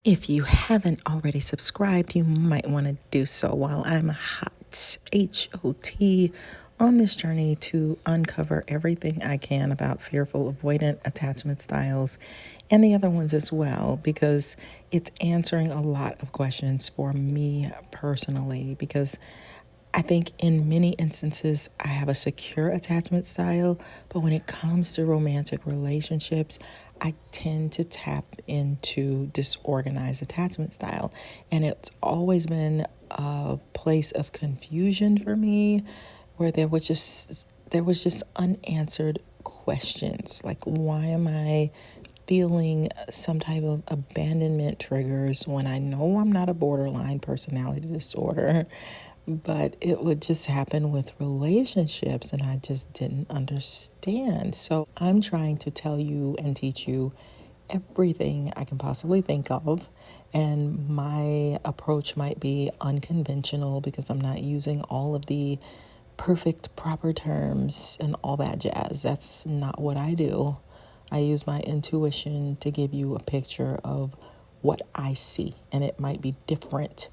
If you haven't already subscribed, you might want to do so while I'm hot, H-O-T, on this journey to uncover everything I can about fearful avoidant attachment styles and the other ones as well, because it's answering a lot of questions for me personally, because I think in many instances I have a secure attachment style, but when it comes to romantic relationships, I tend to tap into disorganized attachment style. And it's always been a place of confusion for me where there was just unanswered questions. Like, why am I feeling some type of abandonment triggers when I know I'm not a borderline personality disorder? But it would just happen with relationships, and I just didn't understand. So I'm trying to tell you and teach you everything I can possibly think of. And my approach might be unconventional because I'm not using all of the perfect, proper terms and all that jazz. That's not what I do. I use my intuition to give you a picture of what I see, and it might be different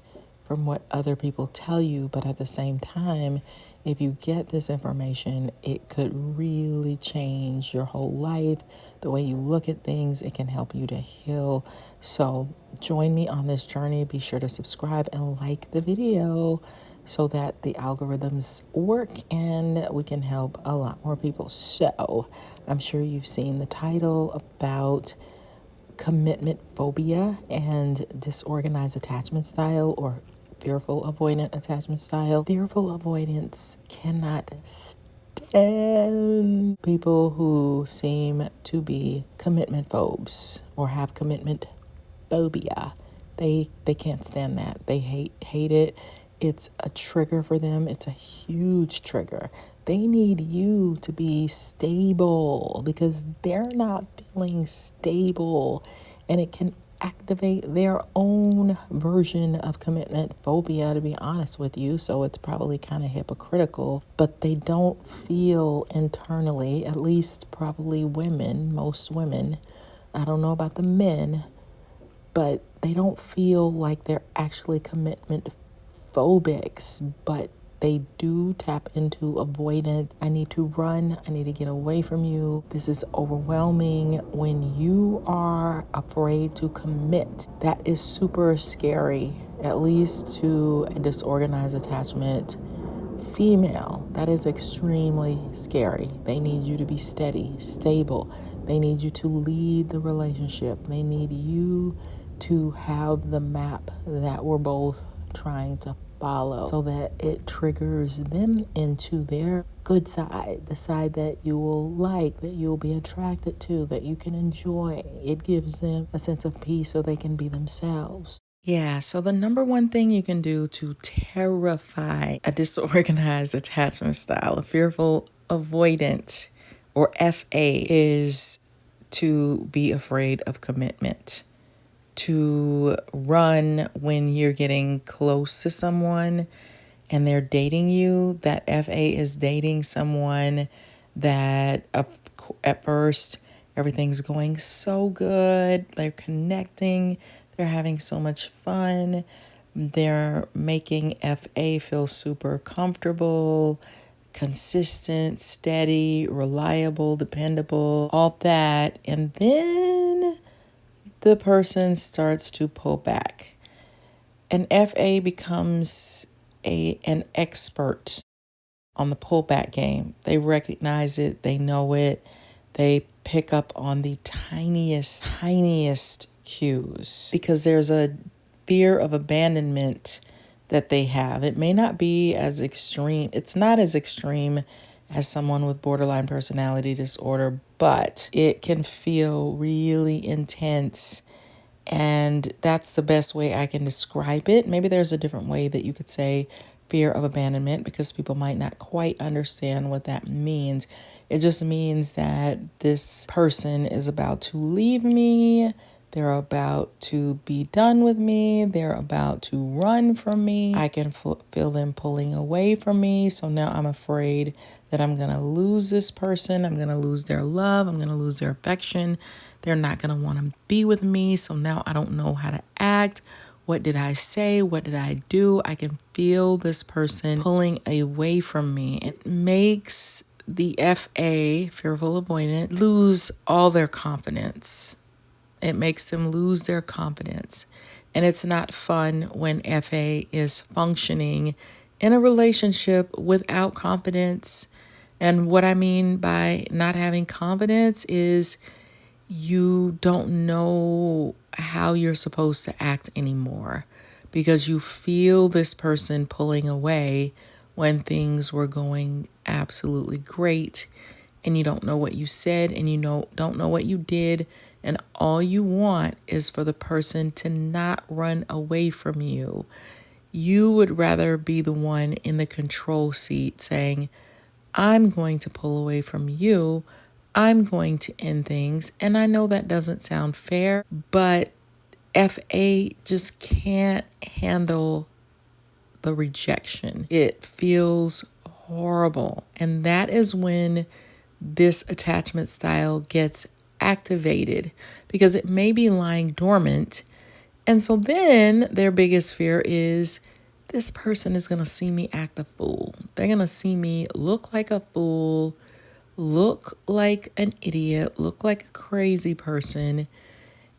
from what other people tell you, but at the same time, if you get this information, it could really change your whole life, the way you look at things. It can help you to heal. So join me on this journey. Be sure to subscribe and like the video so that the algorithms work and we can help a lot more people. So I'm sure you've seen the title about commitment phobia and disorganized attachment style, or fearful avoidant attachment style. Fearful avoidance cannot stand people who seem to be commitment phobes or have commitment phobia. They can't stand that. They hate it. It's a trigger for them. It's a huge trigger. They need you to be stable because they're not feeling stable, and it can activate their own version of commitment phobia, to be honest with you. So it's probably kind of hypocritical, but they don't feel internally, at least probably women, most women. I don't know about the men, but they don't feel like they're actually commitment phobics, but they do tap into avoidant. I need to run. I need to get away from you. This is overwhelming. When you are afraid to commit, that is super scary, at least to a disorganized attachment female. That is extremely scary. They need you to be steady, stable. They need you to lead the relationship. They need you to have the map that we're both trying to follow so that it triggers them into their good side, the side that you will like, that you'll be attracted to, that you can enjoy. It gives them a sense of peace so they can be themselves. Yeah, so the number one thing you can do to terrify a disorganized attachment style, a fearful avoidant, or FA, is to be afraid of commitment. To run when you're getting close to someone and they're dating you. That FA is dating someone that at first everything's going so good. They're connecting. They're having so much fun. They're making FA feel super comfortable, consistent, steady, reliable, dependable, all that. And then the person starts to pull back. An FA becomes an expert on the pullback game. They recognize it, they know it, they pick up on the tiniest cues because there's a fear of abandonment that they have. It may not be as extreme. It's not as extreme as someone with borderline personality disorder, but it can feel really intense. And that's the best way I can describe it. Maybe there's a different way that you could say fear of abandonment because people might not quite understand what that means. It just means that this person is about to leave me. They're about to be done with me. They're about to run from me. I can feel them pulling away from me. So now I'm afraid that I'm going to lose this person. I'm going to lose their love. I'm going to lose their affection. They're not going to want to be with me. So now I don't know how to act. What did I say? What did I do? I can feel this person pulling away from me. It makes the FA, fearful avoidant, lose all their confidence. It makes them lose their confidence. And it's not fun when FA is functioning in a relationship without confidence. And what I mean by not having confidence is you don't know how you're supposed to act anymore because you feel this person pulling away when things were going absolutely great, and you don't know what you said, and you don't know what you did, and all you want is for the person to not run away from you. You would rather be the one in the control seat saying, I'm going to pull away from you. I'm going to end things. And I know that doesn't sound fair, but FA just can't handle the rejection. It feels horrible. And that is when this attachment style gets activated because it may be lying dormant. And so then their biggest fear is this person is going to see me act a fool. They're going to see me look like a fool, look like an idiot, look like a crazy person,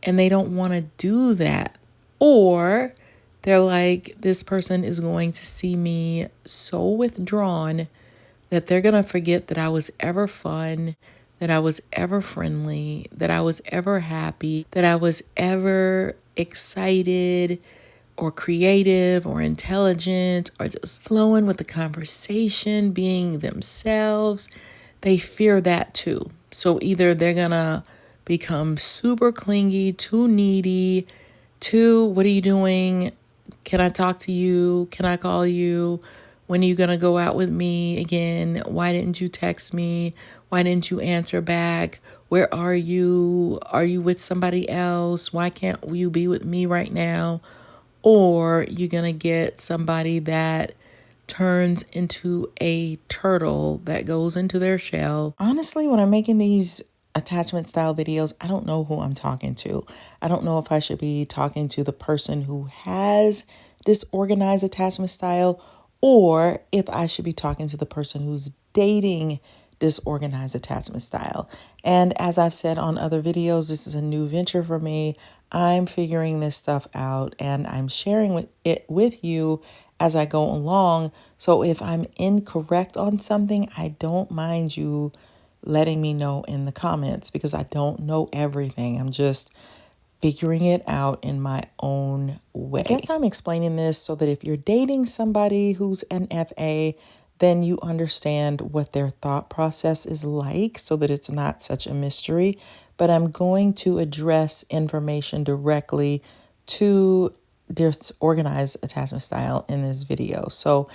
and they don't want to do that. Or they're like, this person is going to see me so withdrawn that they're going to forget that I was ever fun, that I was ever friendly, that I was ever happy, that I was ever excited or creative or intelligent or just flowing with the conversation, being themselves. They fear that too. So either they're going to become super clingy, too needy, too, what are you doing? Can I talk to you? Can I call you? When are you going to go out with me again? Why didn't you text me? Why didn't you answer back? Where are you? Are you with somebody else? Why can't you be with me right now? Or you're going to get somebody that turns into a turtle that goes into their shell. Honestly, when I'm making these attachment style videos, I don't know who I'm talking to. I don't know if I should be talking to the person who has disorganized attachment style or if I should be talking to the person who's dating disorganized attachment style. And as I've said on other videos, this is a new venture for me. I'm figuring this stuff out and I'm sharing it with you as I go along. So if I'm incorrect on something, I don't mind you letting me know in the comments because I don't know everything. I'm just figuring it out in my own way. I guess I'm explaining this so that if you're dating somebody who's an FA, then you understand what their thought process is like so that it's not such a mystery. But I'm going to address information directly to disorganized attachment style in this video. So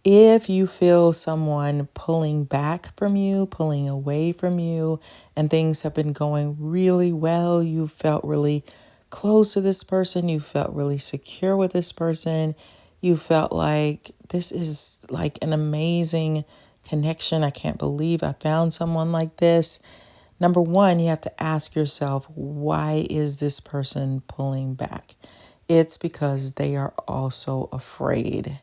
if you feel someone pulling back from you, pulling away from you, and things have been going really well, you felt really close to this person, you felt really secure with this person, you felt like this is like an amazing connection. I can't believe I found someone like this. Number one, you have to ask yourself, why is this person pulling back? It's because they are also afraid.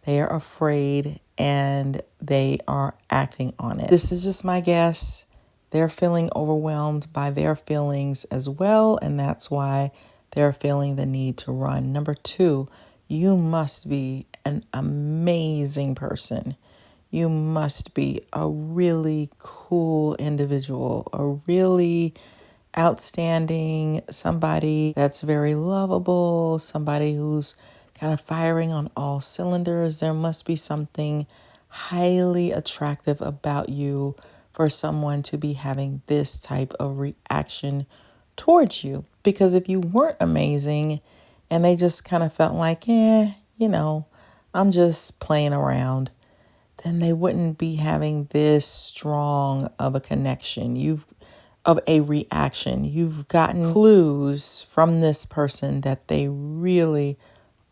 They are afraid and they are acting on it. This is just my guess. They're feeling overwhelmed by their feelings as well, and that's why they're feeling the need to run. Number two, you must be an amazing person. You must be a really cool individual, a really outstanding, somebody that's very lovable, somebody who's kind of firing on all cylinders. There must be something highly attractive about you for someone to be having this type of reaction towards you. Because if you weren't amazing and they just kind of felt like, I'm just playing around, then they wouldn't be having this strong of a connection. Of a reaction. You've gotten clues from this person that they really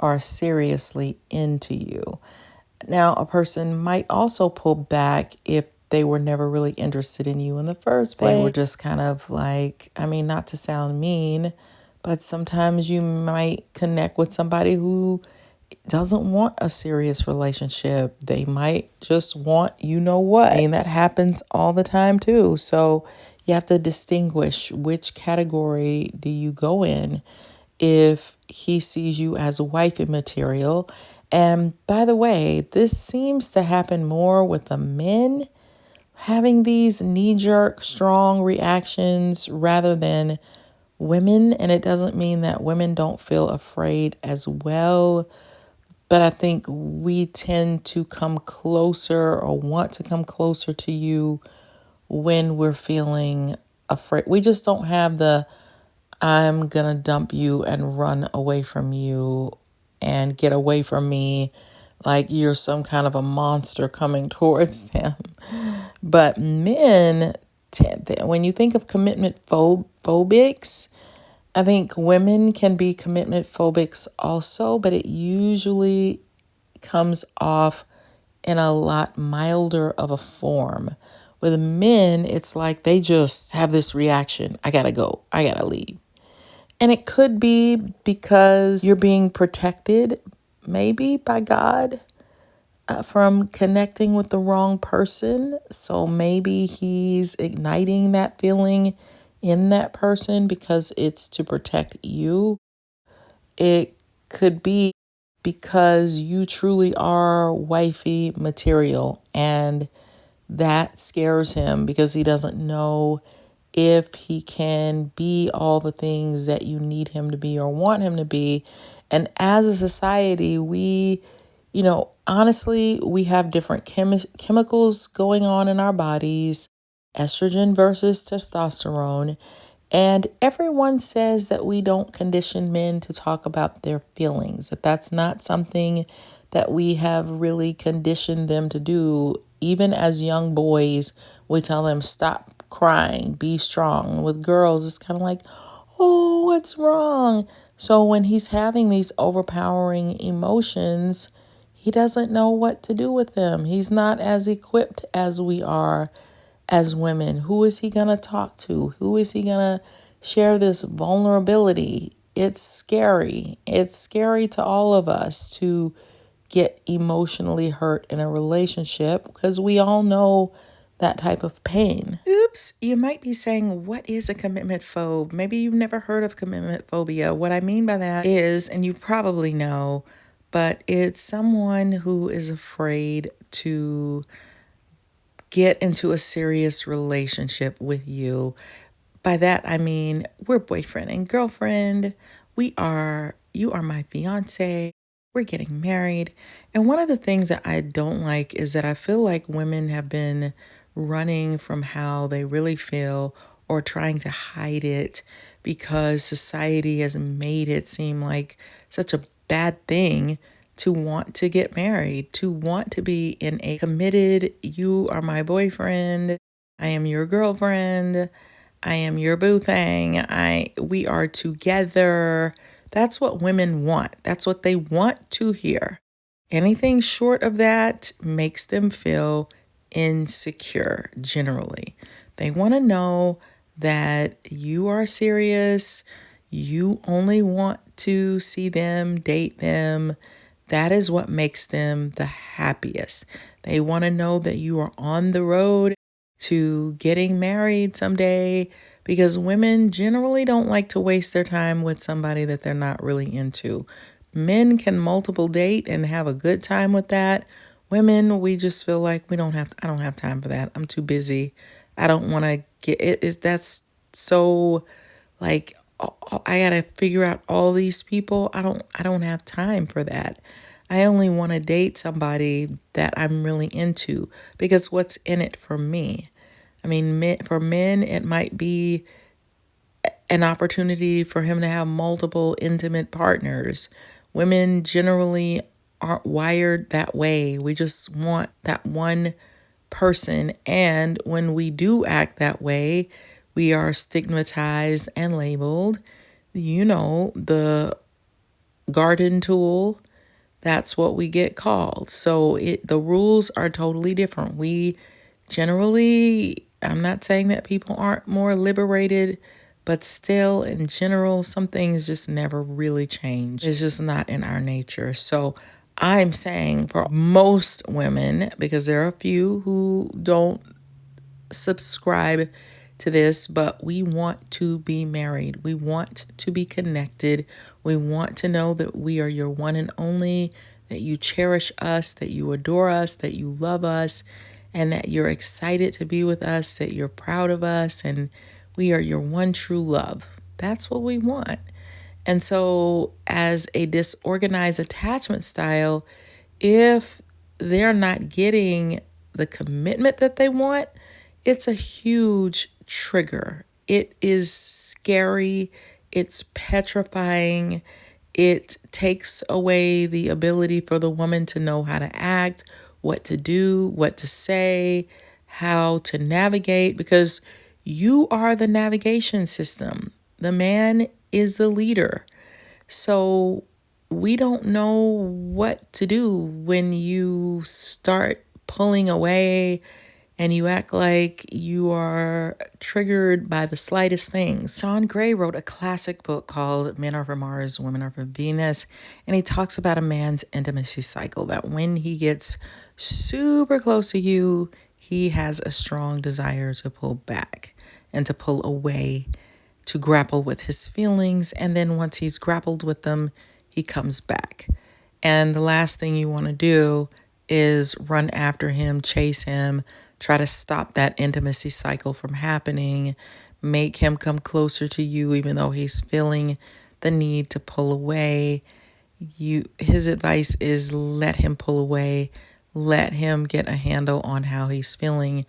are seriously into you. Now, a person might also pull back if they were never really interested in you in the first place. They were just kind of like, I mean, not to sound mean, but sometimes you might connect with somebody who doesn't want a serious relationship. They might just want, you know what? I mean, that happens all the time too. So you have to distinguish which category do you go in if he sees you as wifey material. And by the way, this seems to happen more with the men having these knee-jerk, strong reactions rather than women. And it doesn't mean that women don't feel afraid as well. But I think we tend to come closer or want to come closer to you when we're feeling afraid. We just don't have the I'm gonna dump you and run away from you and get away from me like you're some kind of a monster coming towards them. But men, when you think of commitment phobics, I think women can be commitment phobics also, but it usually comes off in a lot milder of a form. With men, it's like they just have this reaction. I gotta go. I gotta leave. And it could be because you're being protected, maybe by God, from connecting with the wrong person. So maybe he's igniting that feeling in that person because it's to protect you. It could be because you truly are wifey material and that scares him because he doesn't know if he can be all the things that you need him to be or want him to be. And as a society, we, honestly, we have different chemicals going on in our bodies, estrogen versus testosterone. And everyone says that we don't condition men to talk about their feelings, that that's not something that we have really conditioned them to do. Even as young boys, we tell them, stop crying, be strong. With girls, it's kind of like, oh, what's wrong? So when he's having these overpowering emotions, he doesn't know what to do with them. He's not as equipped as we are as women. Who is he going to talk to? Who is he going to share this vulnerability? It's scary. It's scary to all of us to get emotionally hurt in a relationship because we all know that type of pain. Oops, you might be saying, what is a commitment phobe? Maybe you've never heard of commitment phobia. What I mean by that is, and you probably know, but it's someone who is afraid to get into a serious relationship with you. By that, I mean, we're boyfriend and girlfriend. You are my fiance. We're getting married. And one of the things that I don't like is that I feel like women have been running from how they really feel or trying to hide it because society has made it seem like such a bad thing to want to get married, to want to be in a committed, you are my boyfriend, I am your girlfriend, I am your boo thing, we are together. That's what women want. That's what they want to hear. Anything short of that makes them feel insecure, generally. They want to know that you are serious. You only want to see them, date them. That is what makes them the happiest. They want to know that you are on the road to getting married someday, because women generally don't like to waste their time with somebody that they're not really into. Men can multiple date and have a good time with that. Women, we just feel like I don't have time for that. I'm too busy. I don't want to get it. That's so like, I got to figure out all these people. I don't have time for that. I only want to date somebody that I'm really into because what's in it for me? I mean, for men, it might be an opportunity for him to have multiple intimate partners. Women generally aren't wired that way. We just want that one person. And when we do act that way, we are stigmatized and labeled. The garden tool, that's what we get called. So the rules are totally different. We Generally, I'm not saying that people aren't more liberated, but still, in general, some things just never really change. It's just not in our nature. So I'm saying for most women, because there are a few who don't subscribe to this, but we want to be married. We want to be connected. We want to know that we are your one and only, that you cherish us, that you adore us, that you love us, and that you're excited to be with us, that you're proud of us, and we are your one true love. That's what we want. And so, as a disorganized attachment style, if they're not getting the commitment that they want, it's a huge trigger. It is scary. It's petrifying. It takes away the ability for the woman to know how to act, what to do, what to say, how to navigate, because you are the navigation system. The man is the leader. So we don't know what to do when you start pulling away and you act like you are triggered by the slightest things. Sean Gray wrote a classic book called Men Are From Mars, Women Are From Venus, and he talks about a man's intimacy cycle, that when he gets super close to you, he has a strong desire to pull back and to pull away, to grapple with his feelings, and then once he's grappled with them, he comes back. And the last thing you want to do is run after him, chase him, try to stop that intimacy cycle from happening, make him come closer to you even though he's feeling the need to pull away. His advice is let him pull away, let him get a handle on how he's feeling,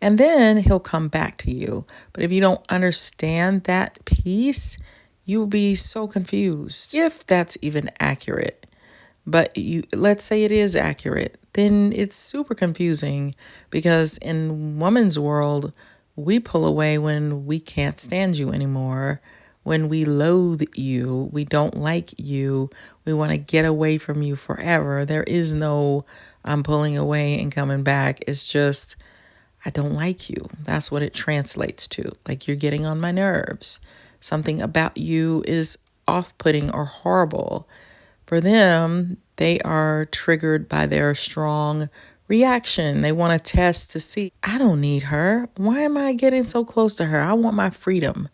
and then he'll come back to you. But if you don't understand that piece, you'll be so confused, if that's even accurate. But let's say it is accurate, then it's super confusing, because in woman's world, we pull away when we can't stand you anymore, when we loathe you, we don't like you, we want to get away from you forever. There is no I'm pulling away and coming back. It's just, I don't like you. That's what it translates to. Like, you're getting on my nerves. Something about you is off-putting or horrible. For them, they are triggered by their strong reaction. They want to test to see, I don't need her. Why am I getting so close to her? I want my freedom.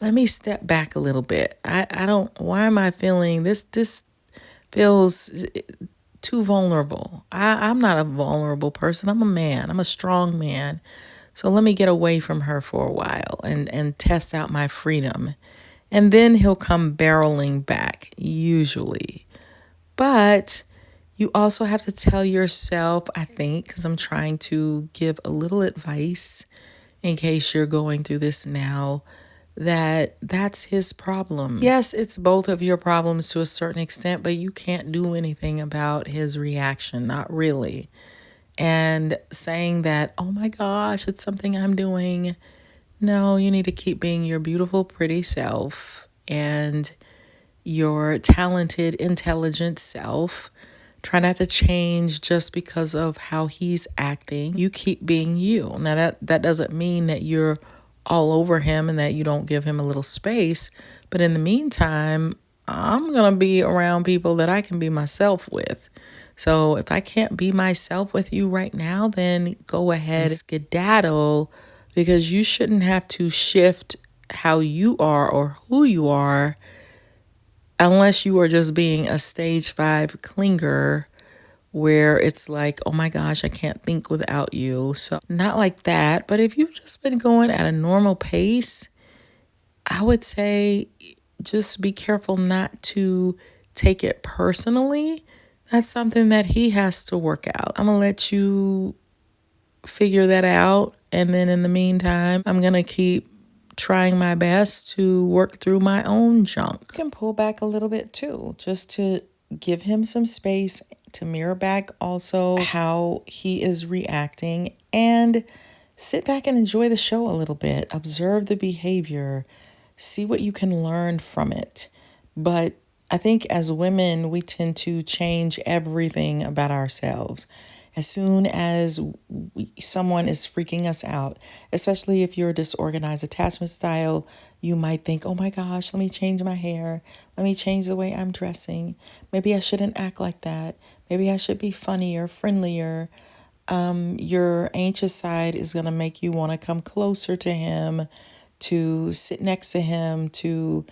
Let me step back a little bit. Why am I feeling this? This feels too vulnerable. I'm not a vulnerable person. I'm a man. I'm a strong man. So let me get away from her for a while and test out my freedom. And then he'll come barreling back, usually. But you also have to tell yourself, I think, because I'm trying to give a little advice in case you're going through this now, that that's his problem. Yes, it's both of your problems to a certain extent, but you can't do anything about his reaction, not really. And saying that, oh my gosh, it's something I'm doing. No, you need to keep being your beautiful, pretty self and your talented, intelligent self. Try not to change just because of how he's acting. You keep being you. Now, that doesn't mean that you're all over him and that you don't give him a little space. But in the meantime, I'm going to be around people that I can be myself with. So if I can't be myself with you right now, then go ahead and skedaddle, because you shouldn't have to shift how you are or who you are unless you are just being a stage 5 clinger where it's like, oh my gosh, I can't think without you. So not like that. But if you've just been going at a normal pace, I would say just be careful not to take it personally. That's something that he has to work out. I'm going to let you figure that out. And then in the meantime, I'm going to keep trying my best to work through my own junk. You can pull back a little bit too, just to give him some space, to mirror back also how he is reacting, and sit back and enjoy the show a little bit. Observe the behavior, see what you can learn from it. But I think as women, we tend to change everything about ourselves. As soon as someone is freaking us out, especially if you're a disorganized attachment style, you might think, oh my gosh, let me change my hair. Let me change the way I'm dressing. Maybe I shouldn't act like that. Maybe I should be funnier, friendlier. Your anxious side is going to make you want to come closer to him, to sit next to him, to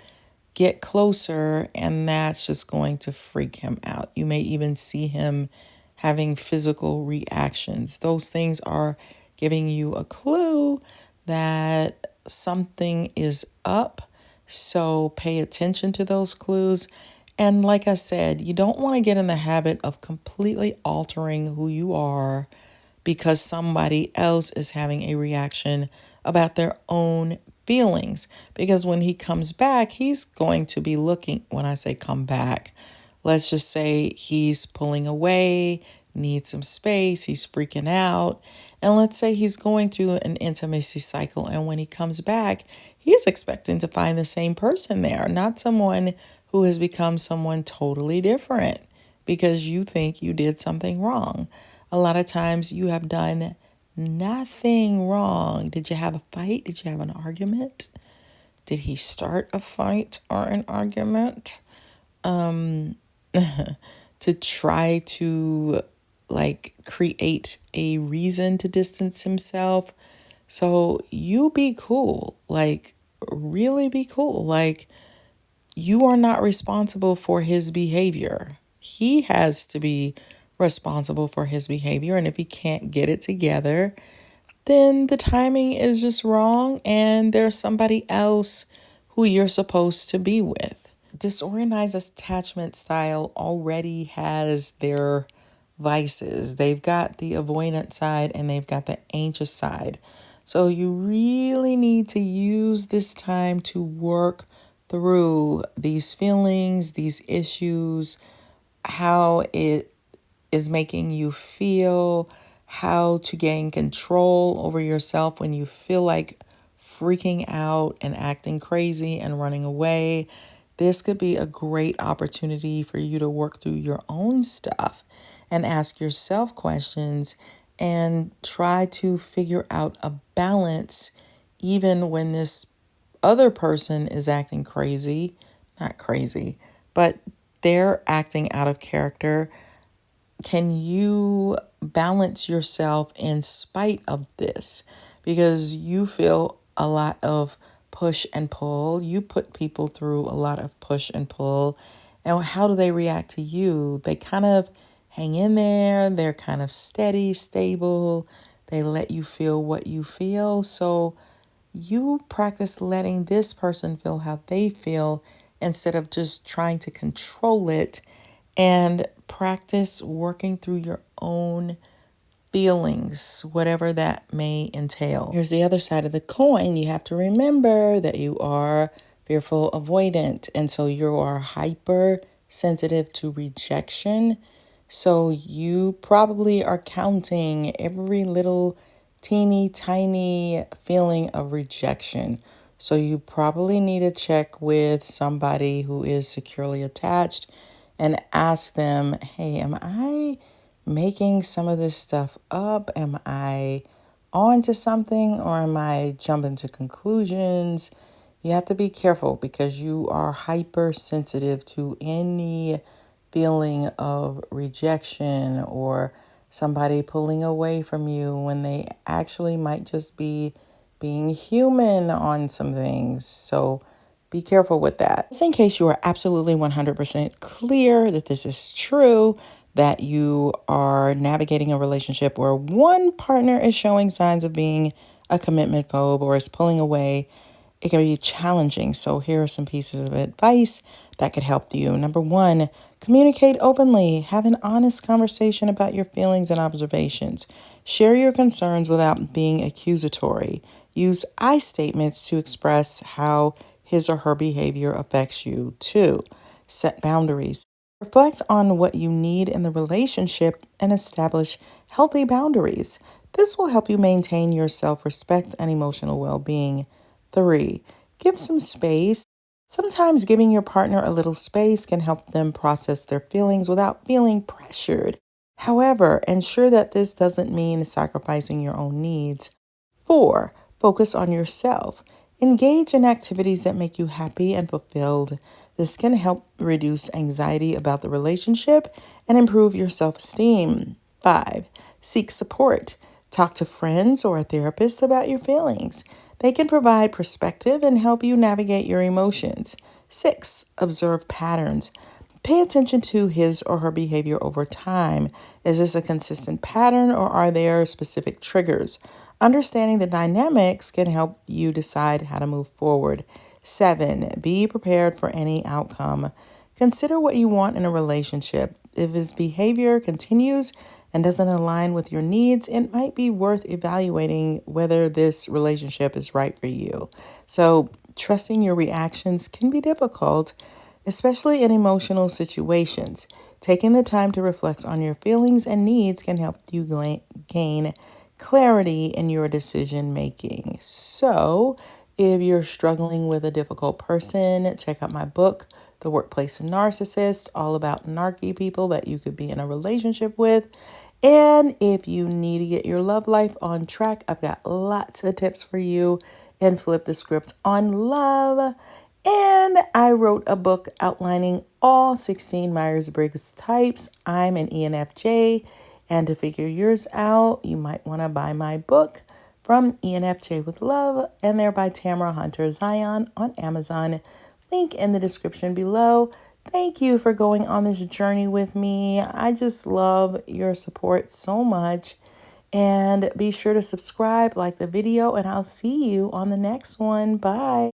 get closer, and that's just going to freak him out. You may even see him having physical reactions. Those things are giving you a clue that something is up. So pay attention to those clues. And like I said, you don't want to get in the habit of completely altering who you are because somebody else is having a reaction about their own feelings. Because when he comes back, he's going to be looking, when I say come back, let's just say he's pulling away, needs some space, he's freaking out. And let's say he's going through an intimacy cycle. And when he comes back, he's expecting to find the same person there, not someone who has become someone totally different because you think you did something wrong. A lot of times you have done nothing wrong. Did you have a fight? Did you have an argument? Did he start a fight or an argument? To try to create a reason to distance himself. So you be cool, really be cool. You are not responsible for his behavior. He has to be responsible for his behavior. And if he can't get it together, then the timing is just wrong and there's somebody else who you're supposed to be with. Disorganized attachment style already has their vices. They've got the avoidant side and they've got the anxious side. So you really need to use this time to work through these feelings, these issues, how it is making you feel, how to gain control over yourself when you feel like freaking out and acting crazy and running away. This could be a great opportunity for you to work through your own stuff and ask yourself questions and try to figure out a balance even when this other person is acting crazy, not crazy, but they're acting out of character. Can you balance yourself in spite of this? Because you feel a lot of push and pull. You put people through a lot of push and pull. And how do they react to you? They kind of hang in there. They're kind of steady, stable. They let you feel what you feel. So you practice letting this person feel how they feel instead of just trying to control it, and practice working through your own feelings, whatever that may entail. Here's the other side of the coin. You have to remember that you are fearful avoidant, and so you are hyper sensitive to rejection. So you probably are counting every little teeny tiny feeling of rejection. So you probably need to check with somebody who is securely attached and ask them, hey, am I making some of this stuff up? Am I on to something, or am I jumping to conclusions? You have to be careful because you are hypersensitive to any feeling of rejection or somebody pulling away from you when they actually might just be being human on some things. So be careful with that. Just in case you are absolutely 100% clear that this is true, that you are navigating a relationship where one partner is showing signs of being a commitment phobe or is pulling away, it can be challenging. So here are some pieces of advice that could help you. Number one, communicate openly. Have an honest conversation about your feelings and observations. Share your concerns without being accusatory. Use I statements to express how his or her behavior affects you. Two, set boundaries. Reflect on what you need in the relationship and establish healthy boundaries. This will help you maintain your self-respect and emotional well-being. Three, give some space. Sometimes giving your partner a little space can help them process their feelings without feeling pressured. However, ensure that this doesn't mean sacrificing your own needs. 4. Focus on yourself. Engage in activities that make you happy and fulfilled. This can help reduce anxiety about the relationship and improve your self esteem. 5. Seek support. Talk to friends or a therapist about your feelings. They can provide perspective and help you navigate your emotions. 6. Observe patterns. Pay attention to his or her behavior over time. Is this a consistent pattern or are there specific triggers? Understanding the dynamics can help you decide how to move forward. 7. Be prepared for any outcome. Consider what you want in a relationship. If his behavior continues and doesn't align with your needs, it might be worth evaluating whether this relationship is right for you. So, trusting your reactions can be difficult, especially in emotional situations. Taking the time to reflect on your feelings and needs can help you gain clarity in your decision making. So, if you're struggling with a difficult person, check out my book, The Workplace Narcissist, all about narky people that you could be in a relationship with. And if you need to get your love life on track, I've got lots of tips for you and flip the script on love. And I wrote a book outlining all 16 Myers-Briggs types. I'm an ENFJ. And to figure yours out, you might want to buy my book from ENFJ with Love, and they're by Tamara Zyon on Amazon. Link in the description below. Thank you for going on this journey with me. I just love your support so much. And be sure to subscribe, like the video, and I'll see you on the next one. Bye.